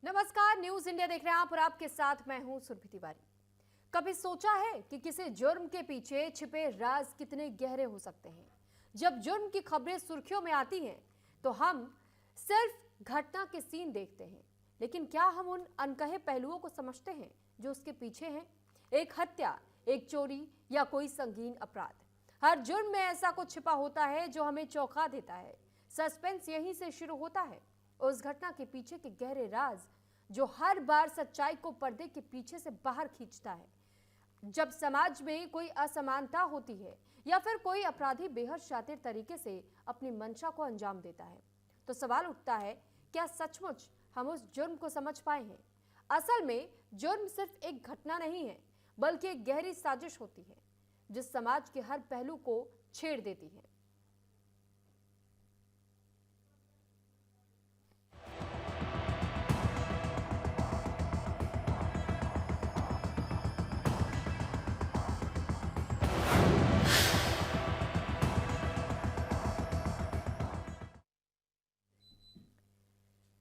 नमस्कार, news India देख रहे हैं आप और आपके साथ मैं हूं सुरभि तिवारी। कभी सोचा है कि किसी जुर्म के पीछे छिपे राज कितने गहरे हो सकते हैं? जब जुर्म की खबरें सुर्खियों में आती हैं, तो हम सिर्फ घटना के सीन देखते हैं, लेकिन क्या हम उन अनकहे पहलुओं को समझते हैं जो उसके पीछे हैं? एक हत्या, एक चोरी या कोई संगीन अपराध, हर जुर्म में ऐसा कुछ छिपा होता है जो हमें चौंका देता है। सस्पेंस यहीं से शुरू होता है, उस घटना के पीछे के गहरे राज जो हर बार सच्चाई को पर्दे के पीछे से बाहर खींचता है। जब समाज में कोई असमानता होती है या फिर कोई अपराधी बेहद शातिर तरीके से अपनी मंशा को अंजाम देता है, तो सवाल उठता है, क्या सचमुच हम उस जुर्म को समझ पाए हैं? असल में जुर्म सिर्फ एक घटना नहीं है, बल्कि एक गहरी साजिश होती है जिस समाज के हर पहलू को छेड़ देती है।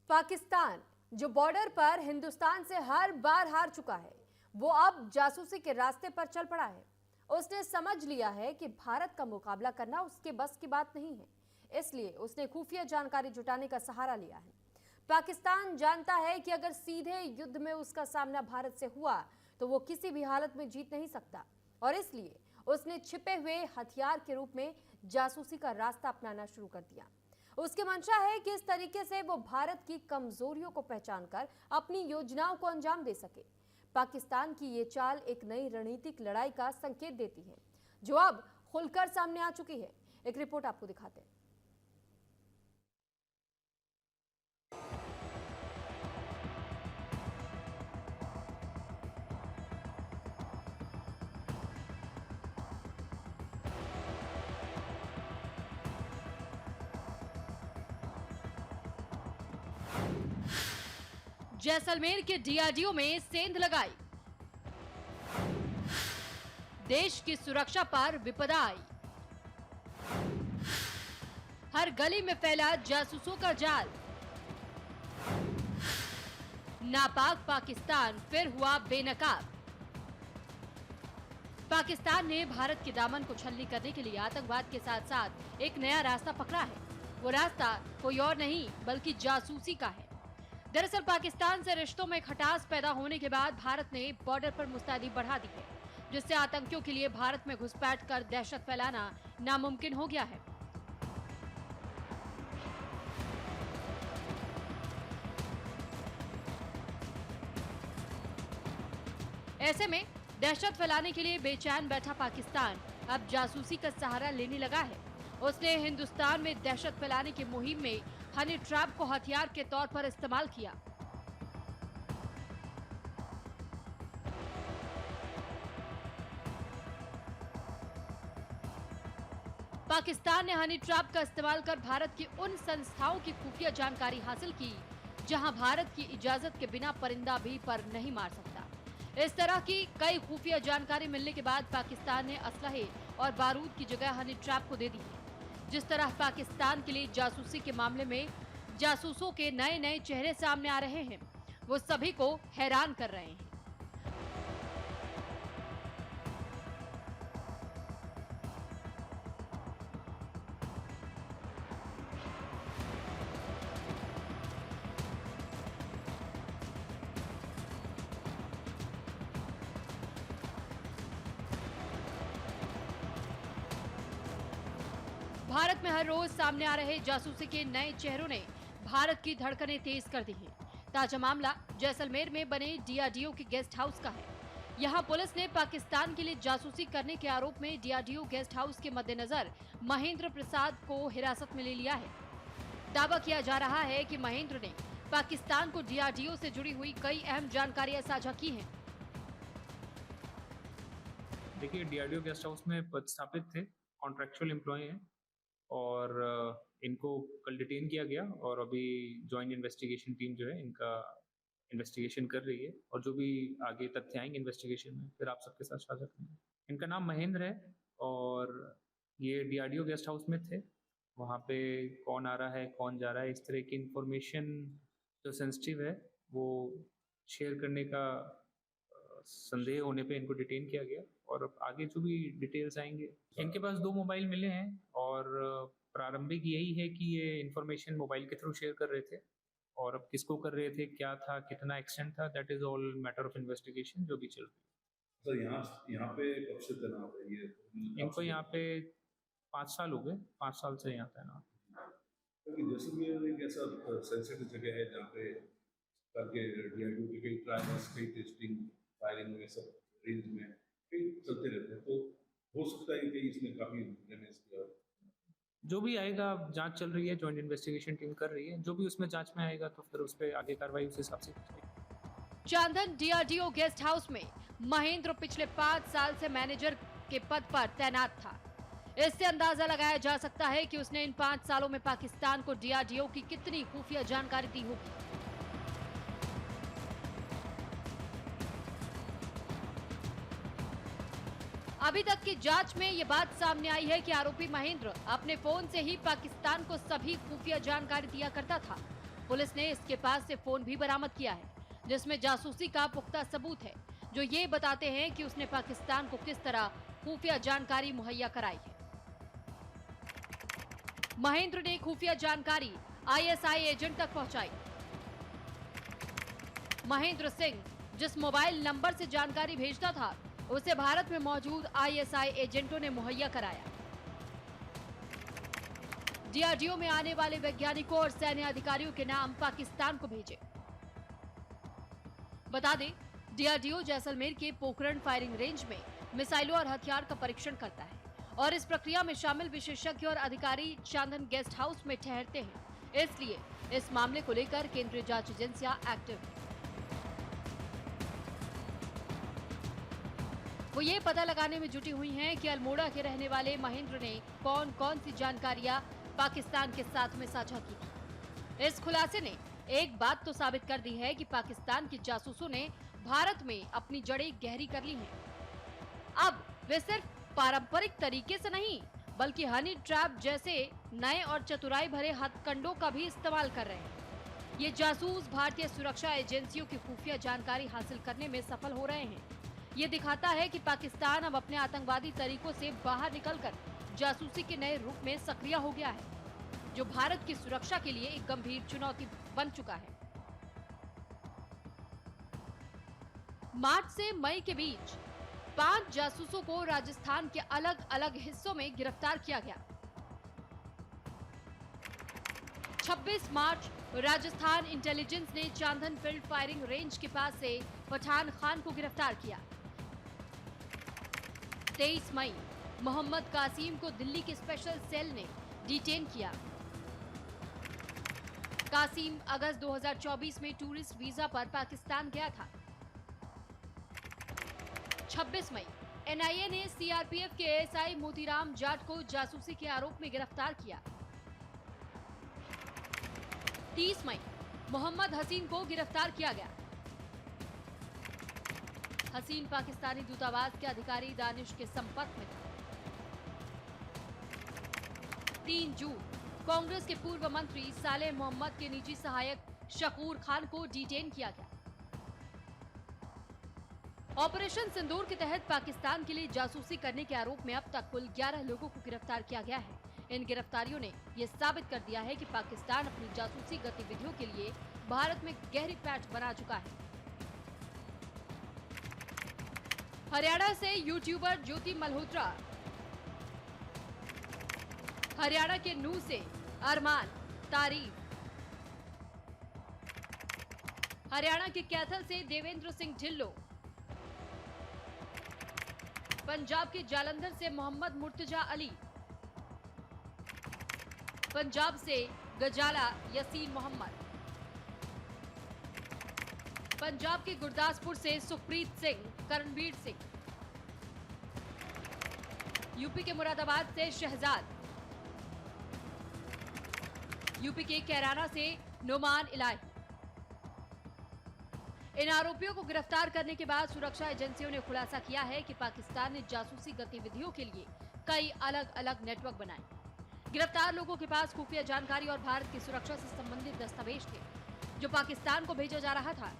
पाकिस्तान, जो बॉर्डर पर हिंदुस्तान से हर बार हार चुका है, वो अब जासूसी के रास्ते पर चल पड़ा है। उसने समझ लिया है कि भारत का मुकाबला करना उसके बस की बात नहीं है, इसलिए उसने खुफिया जानकारी जुटाने का सहारा लिया है। पाकिस्तान जानता है कि अगर सीधे युद्ध में उसका सामना भारत से हुआ तो वो किसी भी हालत में जीत नहीं सकता, और इसलिए उसने छिपे हुए हथियार के रूप में जासूसी का रास्ता अपनाना शुरू कर दिया। उसकी मंशा है कि इस तरीके से वो भारत की कमजोरियों को पहचानकर अपनी योजनाओं को अंजाम दे सके। पाकिस्तान की ये चाल एक नई रणनीतिक लड़ाई का संकेत देती है, जो अब खुलकर सामने आ चुकी है। एक रिपोर्ट आपको दिखाते हैं। जैसलमेर के डीआरडीओ में सेंध लगाई, देश की सुरक्षा पर विपदा आई। हर गली में फैला जासूसों का जाल, नापाक पाकिस्तान फिर हुआ बेनकाब। पाकिस्तान ने भारत के दामन को छलनी करने के लिए आतंकवाद के साथ साथ एक नया रास्ता पकड़ा है। वो रास्ता कोई और नहीं बल्कि जासूसी का है। दरअसल पाकिस्तान से रिश्तों में खटास पैदा होने के बाद भारत ने बॉर्डर पर मुस्तैदी बढ़ा दी है, जिससे आतंकियों के लिए भारत में घुसपैठ कर दहशत फैलाना नामुमकिन हो गया है। ऐसे में दहशत फैलाने के लिए बेचैन बैठा पाकिस्तान अब जासूसी का सहारा लेने लगा है। उसने हिंदुस्तान में दहशत फैलाने की मुहिम में हनी ट्रैप को हथियार के तौर पर इस्तेमाल किया। पाकिस्तान ने हनी ट्रैप का इस्तेमाल कर भारत की उन संस्थाओं की खुफिया जानकारी हासिल की जहां भारत की इजाजत के बिना परिंदा भी पर नहीं मार सकता। इस तरह की कई खुफिया जानकारी मिलने के बाद पाकिस्तान ने असलहे और बारूद की जगह हनी ट्रैप को दे दी है। जिस तरह पाकिस्तान के लिए जासूसी के मामले में जासूसों के नए नए चेहरे सामने आ रहे हैं, वो सभी को हैरान कर रहे हैं। भारत में हर रोज सामने आ रहे जासूसी के नए चेहरों ने भारत की धड़कनें तेज कर दी हैं। ताजा मामला जैसलमेर में बने डीआरडीओ के गेस्ट हाउस का है। यहां पुलिस ने पाकिस्तान के लिए जासूसी करने के आरोप में डीआरडीओ गेस्ट हाउस के मद्देनजर महेंद्र प्रसाद को हिरासत में ले लिया है। दावा किया जा रहा है कि महेंद्र ने पाकिस्तान को डीआरडीओ से जुड़ी हुई कई अहम जानकारियां साझा की हैं। देखिए, डीआरडीओ गेस्ट हाउस में पदस्थापित थे, कॉन्ट्रैक्चुअल एम्प्लॉय हैं और इनको कल डिटेन किया गया और अभी जॉइंट इन्वेस्टिगेशन टीम जो है इनका इन्वेस्टिगेशन कर रही है और जो भी आगे तथ्य आएंगे इन्वेस्टिगेशन में फिर आप सबके साथ साझा करेंगे। इनका नाम महेंद्र है और ये डीआरडीओ गेस्ट हाउस में थे। वहाँ पे कौन आ रहा है, कौन जा रहा है, इस तरह की इंफॉर्मेशन जो सेंसिटिव है वो शेयर करने का संदेह होने पे इनको डिटेन किया गया और अब आगे जो भी डिटेल्स आएंगे। इनके पास 2 मोबाइल मिले हैं और प्रारंभिक यही है कि ये इन्फॉर्मेशन मोबाइल के थ्रू शेयर कर रहे थे और अब किसको कर रहे थे, क्या था, कितना एक्सटेंट था, that is all matter of investigation जो भी चल रही है। सर यहाँ पे कब से तैनात है ये? इनको यहाँ पे 5 साल हो गए, 5 साल से यहाँ तैनात। क्योंकि जैसलमेर एक ऐसा सेंसिटिव जगह है जहाँ पे करके डीआरडीओ के कई ट्रायल्स, कई टेस्टिंग, फायरिंग में सब रेंज में कई चलते रहते हैं, तो हो सकता है कि इसमें काफी डैमेज किया। जो भी आएगा, जांच चल रही है, जॉइंट इन्वेस्टिगेशन टीम कर रही है, जो भी उसमें जांच में आएगा तो फिर उस पर आगे कार्रवाई उस हिसाब से की जाएगी। चांदन डीआरडीओ गेस्ट हाउस में महेंद्र पिछले 5 साल से मैनेजर के पद पर तैनात था। इससे अंदाजा लगाया जा सकता है कि उसने इन 5 सालों में पाकिस्तान को डीआरडीओ की कितनी खुफिया जानकारी दी होगी। अभी तक की जांच में ये बात सामने आई है कि आरोपी महेंद्र अपने फोन से ही पाकिस्तान को सभी खुफिया जानकारी दिया करता था। पुलिस ने इसके पास से फोन भी बरामद किया है, जिसमें जासूसी का पुख्ता सबूत है, जो ये बताते हैं कि उसने पाकिस्तान को किस तरह खुफिया जानकारी मुहैया कराई है। महेंद्र ने खुफिया जानकारी आईएसआई एजेंट तक पहुंचाई। महेंद्र सिंह जिस मोबाइल नंबर से जानकारी भेजता था, उसे भारत में मौजूद आईएसआई एजेंटों ने मुहैया कराया। डीआरडीओ में आने वाले वैज्ञानिकों और सैन्य अधिकारियों के नाम पाकिस्तान को भेजे। बता दें, डीआरडीओ जैसलमेर के पोखरण फायरिंग रेंज में मिसाइलों और हथियार का परीक्षण करता है और इस प्रक्रिया में शामिल विशेषज्ञ और अधिकारी चांदन गेस्ट हाउस में ठहरते हैं। इसलिए इस मामले को लेकर केंद्रीय जांच एजेंसियां एक्टिव हैं। वो ये पता लगाने में जुटी हुई हैं कि अल्मोड़ा के रहने वाले महेंद्र ने कौन कौन सी जानकारियां पाकिस्तान के साथ में साझा की थी। इस खुलासे ने एक बात तो साबित कर दी है कि पाकिस्तान के जासूसों ने भारत में अपनी जड़ें गहरी कर ली हैं। अब वे सिर्फ पारंपरिक तरीके से नहीं, बल्कि हनी ट्रैप जैसे नए और चतुराई भरे हथकंडों का भी इस्तेमाल कर रहे हैं। ये जासूस भारतीय सुरक्षा एजेंसियों की खुफिया जानकारी हासिल करने में सफल हो रहे हैं। ये दिखाता है कि पाकिस्तान अब अपने आतंकवादी तरीकों से बाहर निकलकर जासूसी के नए रूप में सक्रिय हो गया है, जो भारत की सुरक्षा के लिए एक गंभीर चुनौती बन चुका है। मार्च से मई के बीच 5 जासूसों को राजस्थान के अलग अलग हिस्सों में गिरफ्तार किया गया। 26 मार्च राजस्थान इंटेलिजेंस ने चांदन फील्ड फायरिंग रेंज के पास से पठान खान को गिरफ्तार किया। 23 मई मोहम्मद कासिम को दिल्ली के स्पेशल सेल ने डिटेन किया। कासिम अगस्त 2024 में टूरिस्ट वीजा पर पाकिस्तान गया था। 26 मई एनआईए ने सीआरपीएफ के एएसआई मोतीराम जाट को जासूसी के आरोप में गिरफ्तार किया। 30 मई मोहम्मद हसीन को गिरफ्तार किया गया। हसीन पाकिस्तानी दूतावास के अधिकारी दानिश के संपर्क में था। 3 जून कांग्रेस के पूर्व मंत्री सालेह मोहम्मद के निजी सहायक शकूर खान को डिटेन किया गया। ऑपरेशन सिंदूर के तहत पाकिस्तान के लिए जासूसी करने के आरोप में अब तक कुल 11 लोगों को गिरफ्तार किया गया है। इन गिरफ्तारियों ने यह साबित कर दिया है कि पाकिस्तान अपनी जासूसी गतिविधियों के लिए भारत में गहरी पैठ बना चुका है। हरियाणा से यूट्यूबर ज्योति मल्होत्रा, हरियाणा के नूह से अरमान तारीफ, हरियाणा के कैथल से देवेंद्र सिंह ढिल्लो, पंजाब के जालंधर से मोहम्मद मुर्तजा अली, पंजाब से गजाला यसीन मोहम्मद, पंजाब के गुरदासपुर से सुखप्रीत सिंह, करणवीर सिंह, यूपी के मुरादाबाद से शहजाद, यूपी के कैराना से नोमान इलाही। इन आरोपियों को गिरफ्तार करने के बाद सुरक्षा एजेंसियों ने खुलासा किया है कि पाकिस्तान ने जासूसी गतिविधियों के लिए कई अलग अलग नेटवर्क बनाए। गिरफ्तार लोगों के पास खुफिया जानकारी और भारत की सुरक्षा से संबंधित दस्तावेज थे। जो पाकिस्तान को भेजा जा रहा था।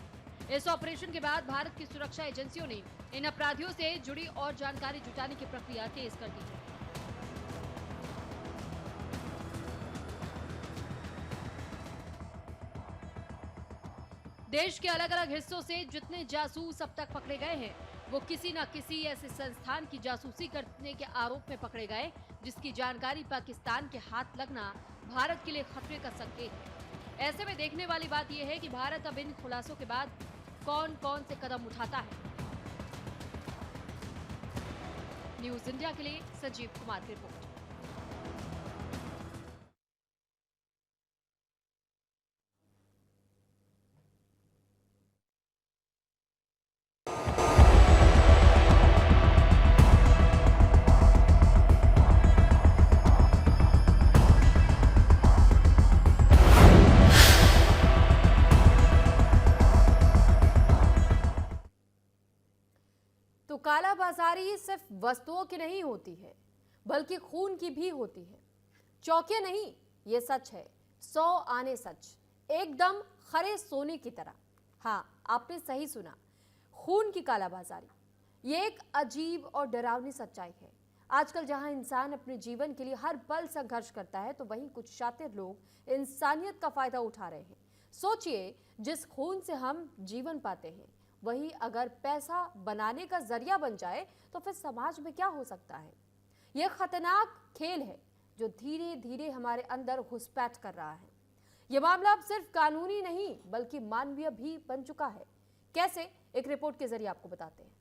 इस ऑपरेशन के बाद भारत की सुरक्षा एजेंसियों ने इन अपराधियों से जुड़ी और जानकारी जुटाने की प्रक्रिया तेज कर दी है। देश के अलग अलग हिस्सों से जितने जासूस अब तक पकड़े गए हैं, वो किसी न किसी ऐसे संस्थान की जासूसी करने के आरोप में पकड़े गए जिसकी जानकारी पाकिस्तान के हाथ लगना भारत के लिए खतरे का संकेत है। ऐसे में देखने वाली बात यह है कि भारत अब इन खुलासों के बाद कौन कौन से कदम उठाता है। न्यूज इंडिया के लिए संजीव कुमार की रिपोर्ट। तो कालाबाजारी सिर्फ वस्तुओं की नहीं होती है, बल्कि खून की भी होती है। चौंके नहीं, ये सच है, 100 आने सच, एकदम खरे सोने की तरह। हाँ, आपने सही सुना, खून की कालाबाजारी ये एक अजीब और डरावनी सच्चाई है। आजकल जहां इंसान अपने जीवन के लिए हर पल संघर्ष करता है, तो वहीं कुछ शातिर लोग इंसानियत का फायदा उठा रहे हैं। सोचिए, जिस खून से हम जीवन पाते हैं, वही अगर पैसा बनाने का जरिया बन जाए तो फिर समाज में क्या हो सकता है। यह खतरनाक खेल है जो धीरे धीरे हमारे अंदर घुसपैठ कर रहा है। यह मामला अब सिर्फ कानूनी नहीं बल्कि मानवीय भी बन चुका है। कैसे, एक रिपोर्ट के जरिए आपको बताते हैं।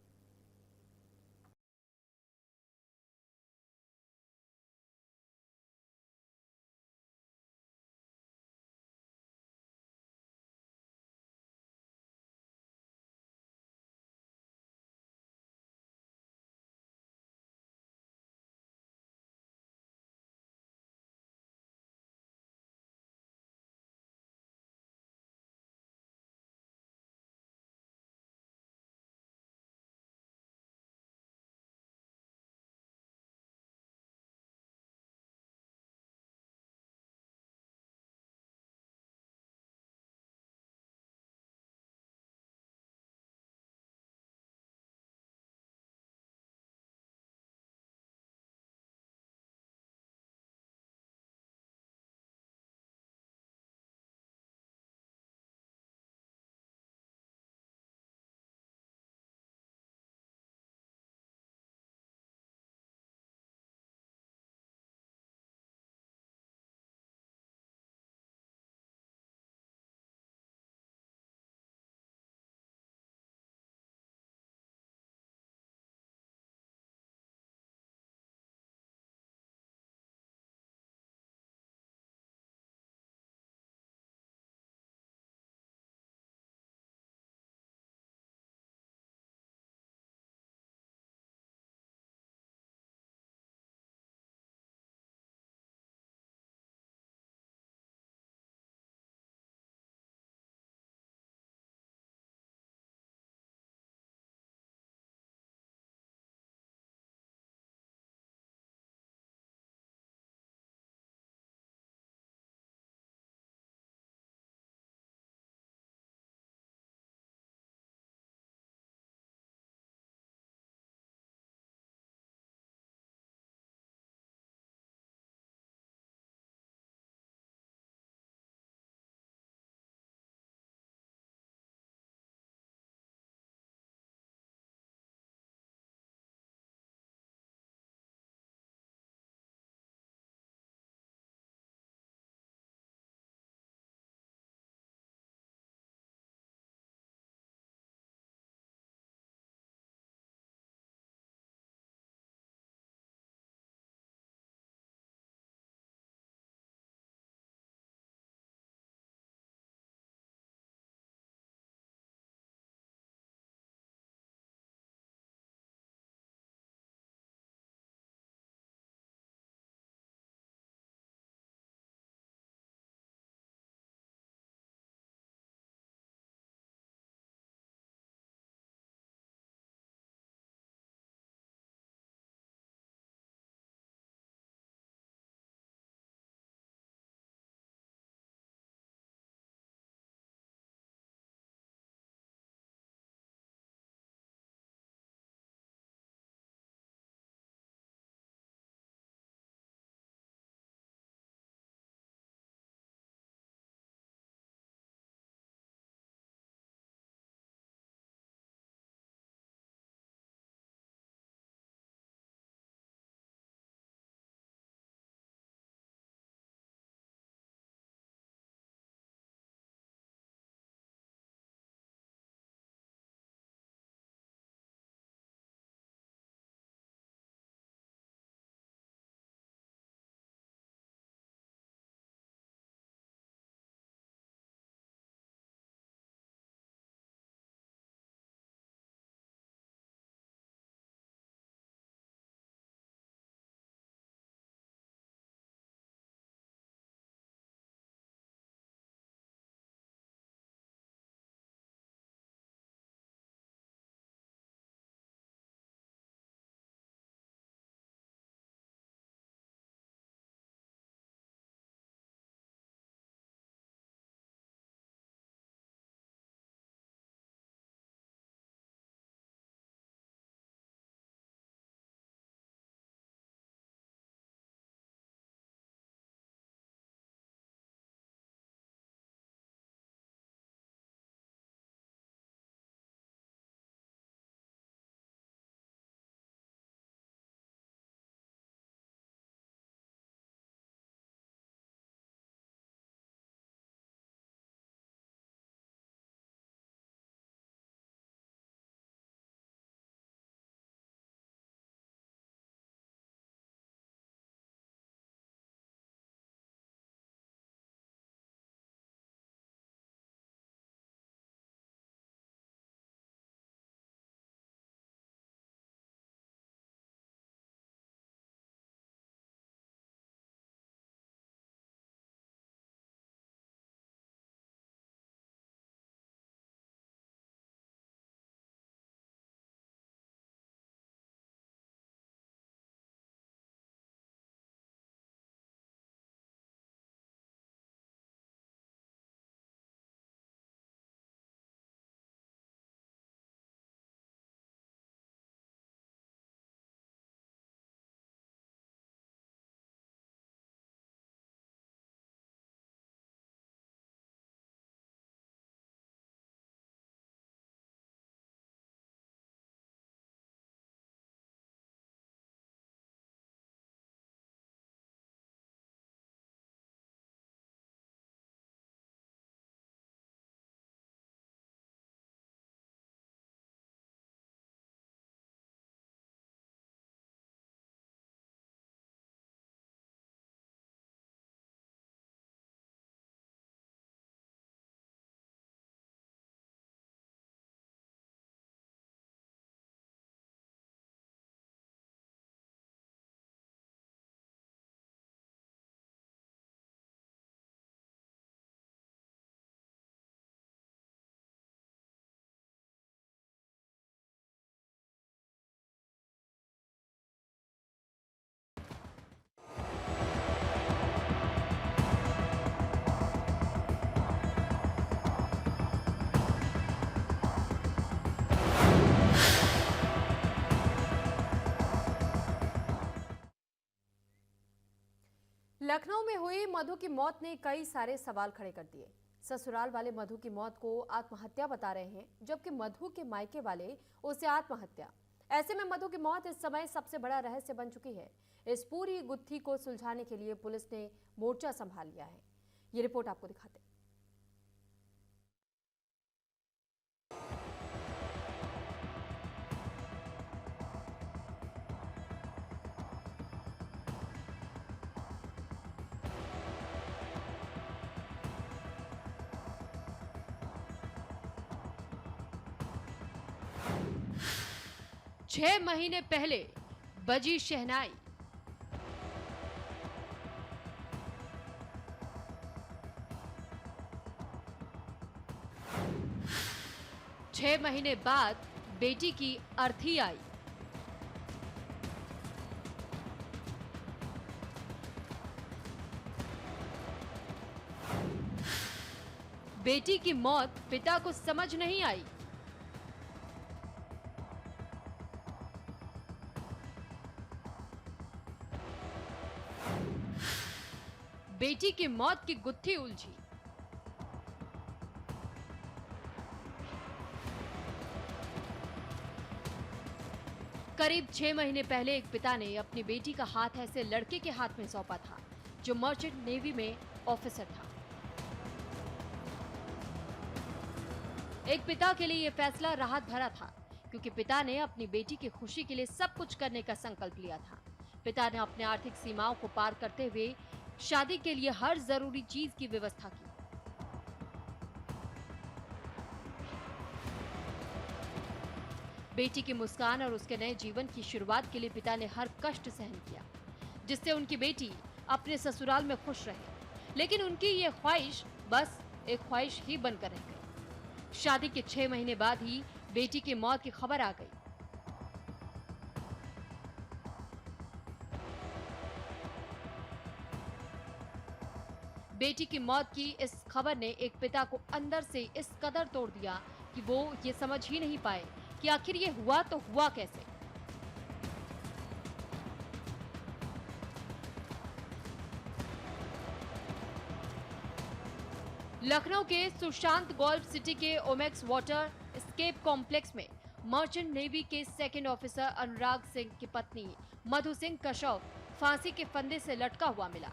लखनऊ में हुई मधु की मौत ने कई सारे सवाल खड़े कर दिए। ससुराल वाले मधु की मौत को आत्महत्या बता रहे हैं, जबकि मधु के मायके वाले उसे आत्महत्या। ऐसे में मधु की मौत इस समय सबसे बड़ा रहस्य बन चुकी है। इस पूरी गुत्थी को सुलझाने के लिए पुलिस ने मोर्चा संभाल लिया है। ये रिपोर्ट आपको दिखाते हैं। 6 महीने पहले बजी शहनाई। छह महीने बाद बेटी की अर्थी आई। बेटी की मौत पिता को समझ नहीं आई। बेटी की मौत की गुत्थी उलझी। करीब 6 महीने पहले एक पिता ने अपनी बेटी का हाथ ऐसे लड़के के हाथ में सौंपा था जो मर्चेंट नेवी में ऑफिसर था। एक पिता के लिए यह फैसला राहत भरा था, क्योंकि पिता ने अपनी बेटी की खुशी के लिए सब कुछ करने का संकल्प लिया था। पिता ने अपने आर्थिक सीमाओं को पार करते हुए शादी के लिए हर जरूरी चीज की व्यवस्था की। बेटी की मुस्कान और उसके नए जीवन की शुरुआत के लिए पिता ने हर कष्ट सहन किया, जिससे उनकी बेटी अपने ससुराल में खुश रहे। लेकिन उनकी ये ख्वाहिश बस एक ख्वाहिश ही बनकर रह गई। शादी के 6 महीने बाद ही बेटी की मौत की खबर आ गई। बेटी की मौत की इस खबर ने एक पिता को अंदर से इस कदर तोड़ दिया कि वो ये समझ ही नहीं पाए कि आखिर ये हुआ तो हुआ कैसे। लखनऊ के सुशांत गोल्फ सिटी के ओमेक्स वाटर स्केप कॉम्प्लेक्स में मर्चेंट नेवी के सेकंड ऑफिसर अनुराग सिंह की पत्नी मधु सिंह का शव फांसी के फंदे से लटका हुआ मिला।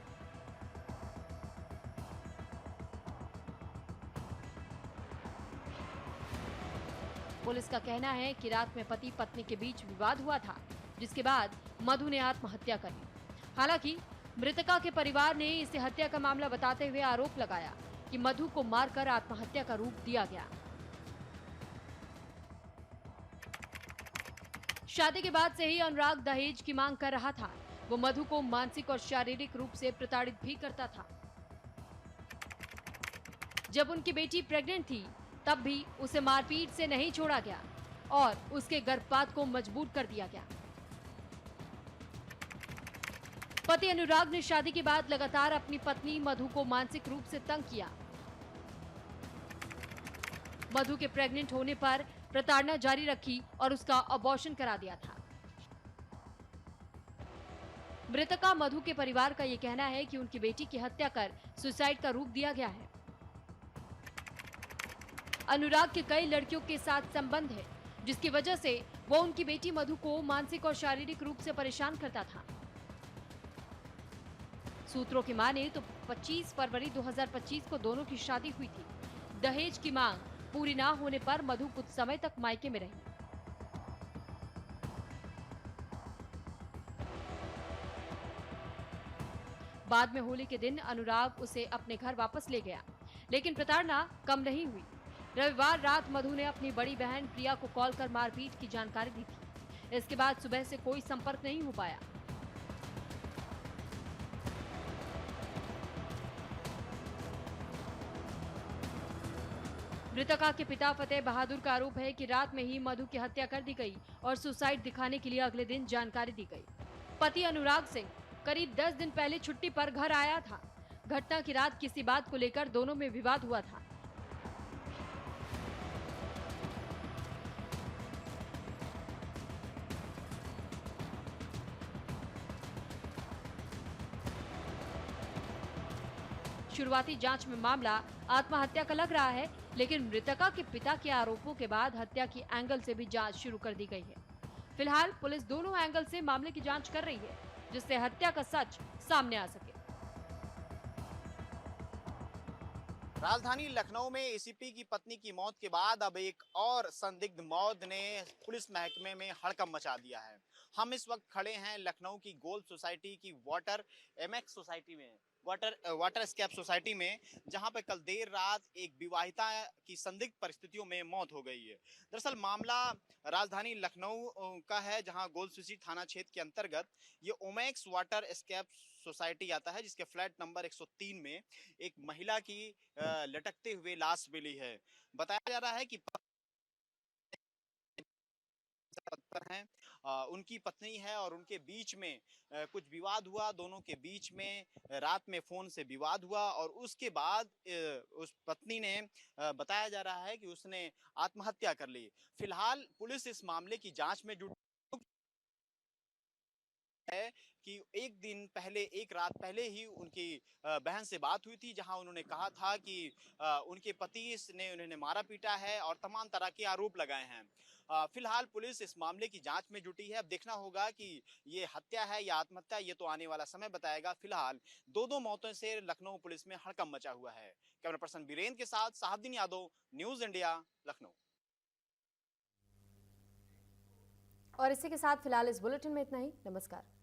पुलिस का कहना है कि रात में पति पत्नी के बीच विवाद हुआ था, जिसके बाद मधु ने आत्महत्या कर ली। हालांकि मृतका के परिवार ने इसे हत्या का मामला बताते हुए आरोप लगाया कि मधु को मारकर आत्महत्या का रूप दिया गया। शादी के बाद से ही अनुराग दहेज की मांग कर रहा था। वो मधु को मानसिक और शारीरिक रूप से प्रताड़ित भी करता था। जब उनकी बेटी प्रेग्नेंट थी, तब भी उसे मारपीट से नहीं छोड़ा गया और उसके गर्भपात को मजबूर कर दिया गया। पति अनुराग ने शादी के बाद लगातार अपनी पत्नी मधु को मानसिक रूप से तंग किया। मधु के प्रेग्नेंट होने पर प्रताड़ना जारी रखी और उसका अबॉर्शन करा दिया था। मृतका मधु के परिवार का यह कहना है कि उनकी बेटी की हत्या कर सुसाइड का रूप दिया गया है। अनुराग के कई लड़कियों के साथ संबंध है, जिसकी वजह से वो उनकी बेटी मधु को मानसिक और शारीरिक रूप से परेशान करता था। सूत्रों की माने तो 25 फरवरी 2025 को दोनों की शादी हुई थी। दहेज की मांग पूरी ना होने पर मधु कुछ समय तक मायके में रही। बाद में होली के दिन अनुराग उसे अपने घर वापस ले गया, लेकिन प्रताड़ना कम नहीं हुई। रविवार रात मधु ने अपनी बड़ी बहन प्रिया को कॉल कर मारपीट की जानकारी दी थी। इसके बाद सुबह से कोई संपर्क नहीं हो पाया। मृतका के पिता फतेह बहादुर का आरोप है कि रात में ही मधु की हत्या कर दी गई और सुसाइड दिखाने के लिए अगले दिन जानकारी दी गई। पति अनुराग सिंह करीब 10 दिन पहले छुट्टी पर घर आया था। घटना की रात किसी बात को लेकर दोनों में विवाद हुआ था। शुरुआती जांच में मामला आत्महत्या का लग रहा है, लेकिन मृतका के पिता के आरोपों के बाद हत्या की एंगल से भी जांच शुरू कर दी गई है। फिलहाल पुलिस दोनों एंगल से मामले की जांच कर रही है, जिससे हत्या का सच सामने आ सके। राजधानी लखनऊ में एसीपी की पत्नी की मौत के बाद अब एक और संदिग्ध मौत ने पुलिस महकमे में हड़कंप मचा दिया है। हम इस वक्त खड़े हैं लखनऊ की गोल्फ सोसाइटी की वाटर एमएक्स सोसाइटी में, वाटर स्कैप सोसाइटी में, जहां पर कल देर रात एक विवाहिता की संदिग्ध परिस्थितियों में मौत हो गई है। दरअसल मामला राजधानी लखनऊ का है, जहां गोल्फ सोसाइटी थाना क्षेत्र के अंतर्गत ये ओमैक्स वाटर स्कैप सोसाइटी आता है, जिसके फ्लैट नंबर 103 में एक महिला की लटकते हुए लाश मिली है। बताया जा रहा है कि पर हैं, उनकी पत्नी है और उनके बीच में कुछ विवाद हुआ। दोनों के बीच में रात में फोन से विवाद हुआ और उसके बाद उस पत्नी ने बताया जा रहा है कि उसने आत्महत्या कर ली। फिलहाल पुलिस इस मामले की जांच में जुटी है कि एक रात पहले ही उनकी बहन से बात हुई थी, जहां उन्होंने कहा था कि उनके पति ने उन्हें मारा पीटा है और तमाम तरह के आरोप लगाए हैं। फिलहाल पुलिस इस मामले की जांच में जुटी है। अब देखना होगा कि ये हत्या है या आत्महत्या, ये तो आने वाला समय बताएगा। फिलहाल दो मौतों से लखनऊ पुलिस में हड़कंप मचा हुआ है। कैमरा पर्सन वीरेंद्र के साथ साहबदीन यादव, न्यूज इंडिया, लखनऊ। और इसी के साथ फिलहाल इस बुलेटिन में इतना ही। नमस्कार।